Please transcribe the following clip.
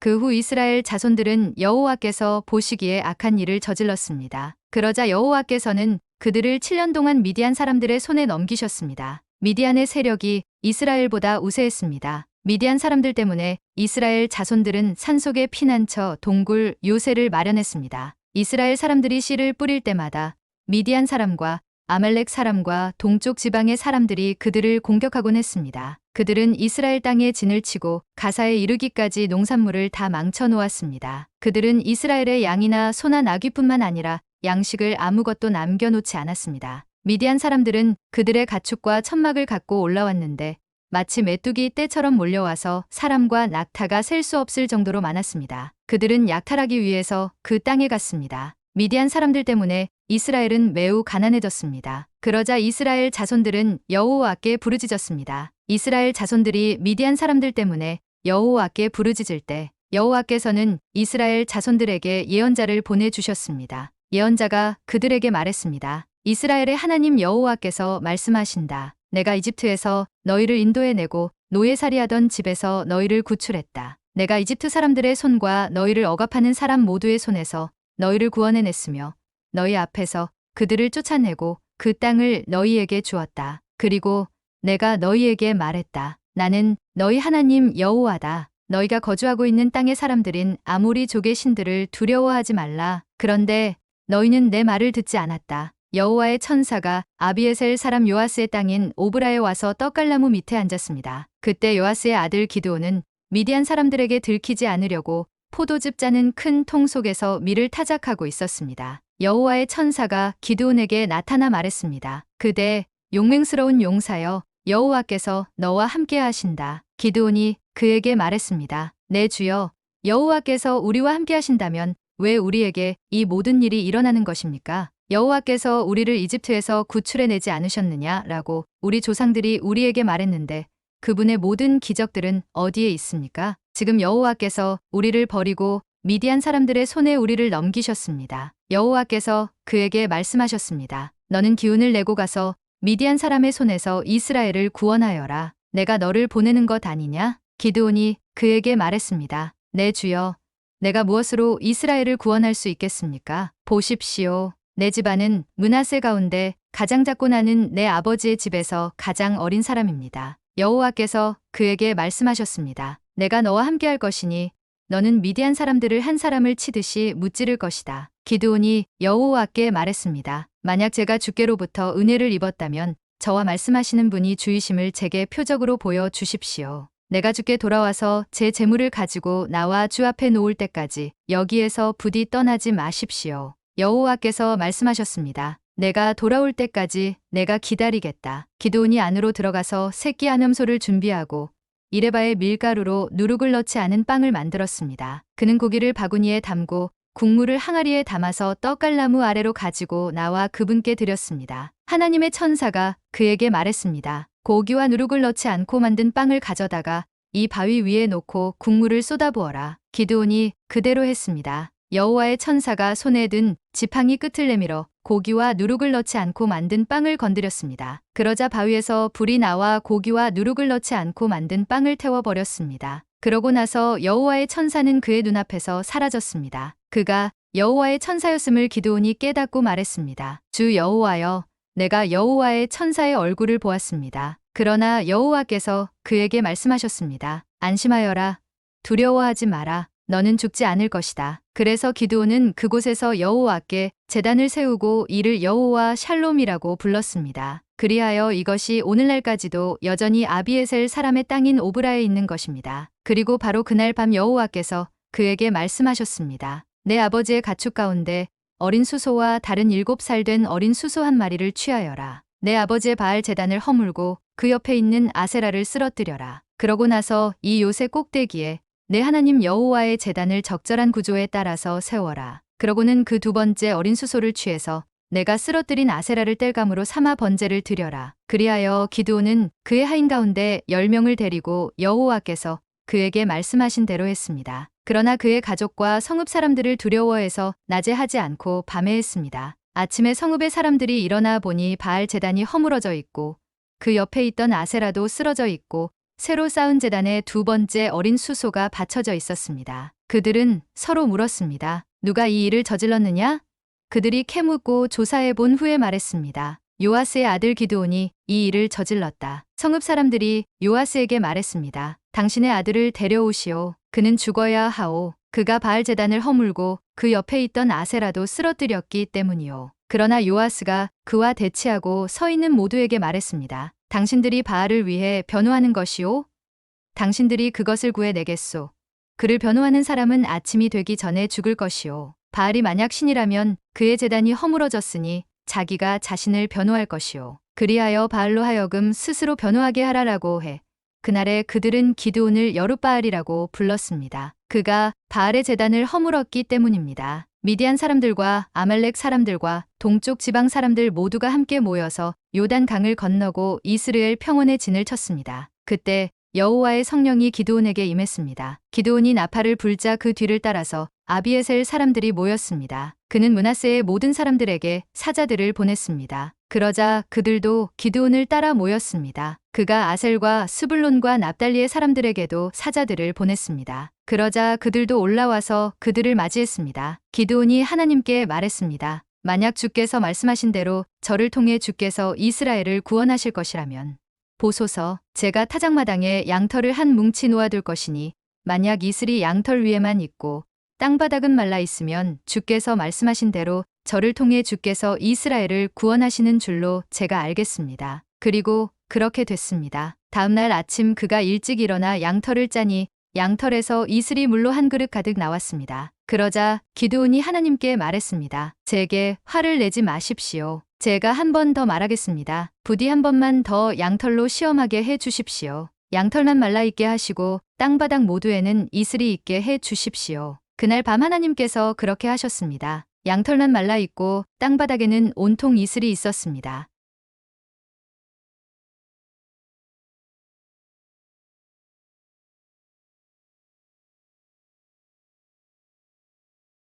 그 후 이스라엘 자손들은 여호와께서 보시기에 악한 일을 저질렀습니다. 그러자 여호와께서는 그들을 7년 동안 미디안 사람들의 손에 넘기셨습니다. 미디안의 세력이 이스라엘보다 우세했습니다. 미디안 사람들 때문에 이스라엘 자손들은 산속에 피난처, 동굴, 요새를 마련했습니다. 이스라엘 사람들이 씨를 뿌릴 때마다 미디안 사람과 아말렉 사람과 동쪽 지방의 사람들이 그들을 공격하곤 했습니다. 그들은 이스라엘 땅에 진을 치고 가사에 이르기까지 농산물을 다 망쳐 놓았습니다. 그들은 이스라엘의 양이나 소나 나귀뿐만 아니라 양식을 아무것도 남겨놓지 않았습니다. 미디안 사람들은 그들의 가축과 천막을 갖고 올라왔는데 마치 메뚜기 떼처럼 몰려와서 사람과 낙타가 셀 수 없을 정도로 많았습니다. 그들은 약탈하기 위해서 그 땅에 갔습니다. 미디안 사람들 때문에 이스라엘은 매우 가난해졌습니다. 그러자 이스라엘 자손들은 여호와께 부르짖었습니다. 이스라엘 자손들이 미디안 사람들 때문에 여호와께 부르짖을 때 여호와께서는 이스라엘 자손들에게 예언자를 보내주셨습니다. 예언자가 그들에게 말했습니다. 이스라엘의 하나님 여호와께서 말씀하신다. 내가 이집트에서 너희를 인도해내고 노예살이하던 집에서 너희를 구출했다. 내가 이집트 사람들의 손과 너희를 억압하는 사람 모두의 손에서 너희를 구원해냈으며 너희 앞에서 그들을 쫓아내고 그 땅을 너희에게 주었다. 그리고 내가 너희에게 말했다. 나는 너희 하나님 여호와다. 너희가 거주하고 있는 땅의 사람들인 아모리 족의 신들을 두려워하지 말라. 그런데 너희는 내 말을 듣지 않았다. 여호와의 천사가 아비에셀 사람 요아스의 땅인 오브라에 와서 떡갈나무 밑에 앉았습니다. 그때 요아스의 아들 기드온은 미디안 사람들에게 들키지 않으려고 포도즙 짜는 큰 통 속에서 밀을 타작하고 있었습니다. 여호와의 천사가 기드온에게 나타나 말했습니다. 그대 용맹스러운 용사여, 여호와께서 너와 함께 하신다. 기드온이 그에게 말했습니다. 내 주여, 여호와께서 우리와 함께 하신다면 왜 우리에게 이 모든 일이 일어나는 것입니까? 여호와께서 우리를 이집트에서 구출해내지 않으셨느냐라고 우리 조상들이 우리에게 말했는데 그분의 모든 기적들은 어디에 있습니까? 지금 여호와께서 우리를 버리고 미디안 사람들의 손에 우리를 넘기셨습니다. 여호와께서 그에게 말씀하셨습니다. 너는 기운을 내고 가서 미디안 사람의 손에서 이스라엘을 구원하여라. 내가 너를 보내는 것 아니냐? 기드온이 그에게 말했습니다. 내 주여, 내가 무엇으로 이스라엘을 구원할 수 있겠습니까? 보십시오. 내 집안은 므낫세 가운데 가장 작고 나는 내 아버지의 집에서 가장 어린 사람입니다. 여호와께서 그에게 말씀하셨습니다. 내가 너와 함께할 것이니 너는 미디안 사람들을 한 사람을 치듯이 무찌를 것이다. 기드온이 여호와께 말했습니다. 만약 제가 주께로부터 은혜를 입었다면 저와 말씀하시는 분이 주이심을 제게 표적으로 보여 주십시오. 내가 주께 돌아와서 제 재물을 가지고 나와 주 앞에 놓을 때까지 여기에서 부디 떠나지 마십시오. 여호와께서 말씀하셨습니다. 내가 돌아올 때까지 내가 기다리겠다. 기드온이 안으로 들어가서 새끼 암염소를 준비하고 이레바의 밀가루로 누룩을 넣지 않은 빵을 만들었습니다. 그는 고기를 바구니에 담고 국물을 항아리에 담아서 떡갈나무 아래로 가지고 나와 그분께 드렸습니다. 하나님의 천사가 그에게 말했습니다. 고기와 누룩을 넣지 않고 만든 빵을 가져다가 이 바위 위에 놓고 국물을 쏟아부어라. 기드온이 그대로 했습니다. 여호와의 천사가 손에 든 지팡이 끝을 내밀어 고기와 누룩을 넣지 않고 만든 빵을 건드렸습니다. 그러자 바위에서 불이 나와 고기와 누룩을 넣지 않고 만든 빵을 태워버렸습니다. 그러고 나서 여호와의 천사는 그의 눈앞에서 사라졌습니다. 그가 여호와의 천사였음을 기드온이 깨닫고 말했습니다. 주 여호와여, 내가 여호와의 천사의 얼굴을 보았습니다. 그러나 여호와께서 그에게 말씀하셨습니다. 안심하여라. 두려워하지 마라. 너는 죽지 않을 것이다. 그래서 기드온은 그곳에서 여호와께 제단을 세우고 이를 여호와 샬롬이라고 불렀습니다. 그리하여 이것이 오늘날까지도 여전히 아비에셀 사람의 땅인 오브라에 있는 것입니다. 그리고 바로 그날 밤 여호와께서 그에게 말씀하셨습니다. 내 아버지의 가축 가운데 어린 수소와 다른 7살 된 어린 수소 한 마리를 취하여라. 내 아버지의 바알 제단을 허물고 그 옆에 있는 아세라를 쓰러뜨려라. 그러고 나서 이 요새 꼭대기에 내 하나님 여호와의 제단을 적절한 구조에 따라서 세워라. 그러고는 그 두 번째 어린 수소를 취해서 내가 쓰러뜨린 아세라를 뗄감으로 삼아 번제를 드려라. 그리하여 기드온은 그의 하인 가운데 10명을 데리고 여호와께서 그에게 말씀하신 대로 했습니다. 그러나 그의 가족과 성읍 사람들을 두려워해서 낮에 하지 않고 밤에 했습니다. 아침에 성읍의 사람들이 일어나 보니 바알 제단이 허물어져 있고 그 옆에 있던 아세라도 쓰러져 있고 새로 쌓은 제단에 두 번째 어린 수소가 받쳐져 있었습니다. 그들은 서로 물었습니다. 누가 이 일을 저질렀느냐? 그들이 캐묻고 조사해 본 후에 말했습니다. 요아스의 아들 기드온이 이 일을 저질렀다. 성읍 사람들이 요아스에게 말했습니다. 당신의 아들을 데려오시오. 그는 죽어야 하오. 그가 바알 제단을 허물고 그 옆에 있던 아세라도 쓰러뜨렸기 때문이오. 그러나 요아스가 그와 대치하고 서 있는 모두에게 말했습니다. 당신들이 바알을 위해 변호하는 것이오? 당신들이 그것을 구해내겠소. 그를 변호하는 사람은 아침이 되기 전에 죽을 것이오. 바알이 만약 신이라면 그의 제단이 허물어졌으니 자기가 자신을 변호할 것이오. 그리하여 바알로 하여금 스스로 변호하게 하라라고 해. 그날에 그들은 기드온을 여룻바알이라고 불렀습니다. 그가 바알의 제단을 허물었기 때문입니다. 미디안 사람들과 아말렉 사람들과 동쪽 지방 사람들 모두가 함께 모여서 요단 강을 건너고 이스라엘 평원에 진을 쳤습니다. 그때 여호와의 성령이 기드온에게 임했습니다. 기드온이 나팔을 불자 그 뒤를 따라서 아비에셀 사람들이 모였습니다. 그는 므낫세의 모든 사람들에게 사자들을 보냈습니다. 그러자 그들도 기드온을 따라 모였습니다. 그가 아셀과 스불론과 납달리의 사람들에게도 사자들을 보냈습니다. 그러자 그들도 올라와서 그들을 맞이했습니다. 기드온이 하나님께 말했습니다. 만약 주께서 말씀하신 대로 저를 통해 주께서 이스라엘을 구원하실 것이라면 보소서, 제가 타작마당에 양털을 한 뭉치 놓아둘 것이니 만약 이슬이 양털 위에만 있고 땅바닥은 말라 있으면 주께서 말씀하신 대로 저를 통해 주께서 이스라엘을 구원하시는 줄로 제가 알겠습니다. 그리고 그렇게 됐습니다. 다음 날 아침 그가 일찍 일어나 양털을 짜니 양털에서 이슬이 물로 한 그릇 가득 나왔습니다. 그러자 기드온이 하나님께 말했습니다. 제게 화를 내지 마십시오. 제가 한 번 더 말하겠습니다. 부디 한 번만 더 양털로 시험하게 해 주십시오. 양털만 말라있게 하시고 땅바닥 모두에는 이슬이 있게 해 주십시오. 그날 밤 하나님께서 그렇게 하셨습니다. 양털만 말라있고 땅바닥에는 온통 이슬이 있었습니다.